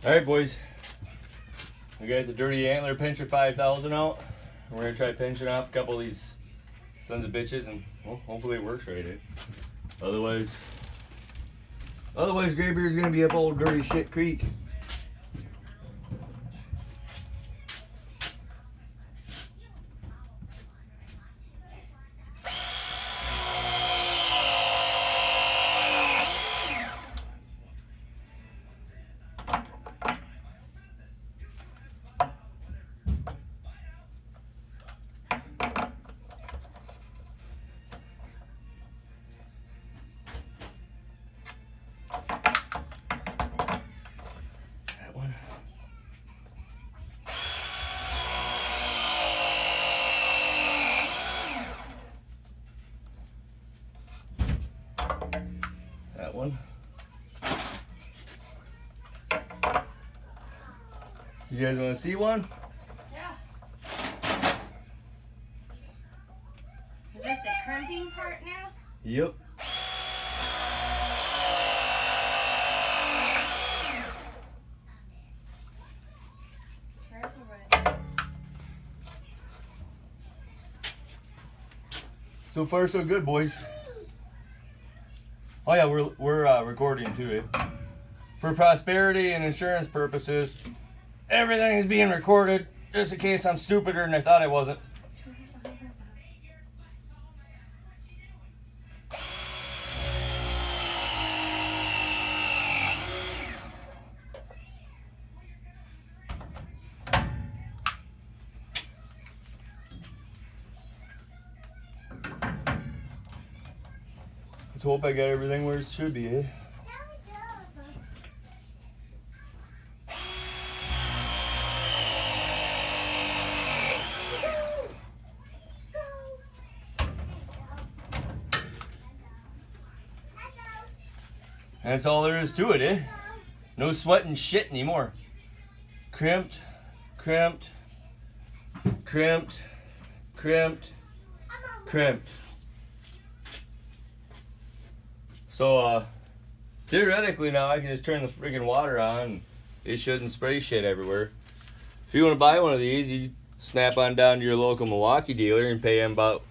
Alright boys, we got the dirty antler pincher 5000 out. We're gonna try pinching off a couple of these sons of bitches and well, hopefully it works right, eh? Otherwise Graybeard's gonna be up old dirty shit creek. That one. You guys want to see one? Yeah. Is this the crimping part now? Yep. So far, so good, boys. Oh yeah, we're recording too, eh? For prosperity and insurance purposes, everything is being recorded, just in case I'm stupider than I thought I wasn't. Let's hope I got everything where it should be, eh? And that's all there is to it, eh? No sweating shit anymore. Crimped, crimped, crimped, crimped, crimped. So, theoretically now I can just turn the friggin' water on and it shouldn't spray shit everywhere. If you want to buy one of these, you snap on down to your local Milwaukee dealer and pay them about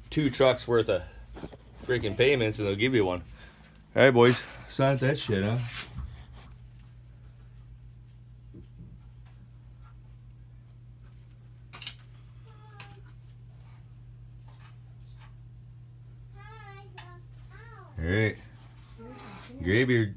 2 trucks worth of freaking payments and they'll give you one. Alright boys, it's not that shit, huh? Alright. Graybeard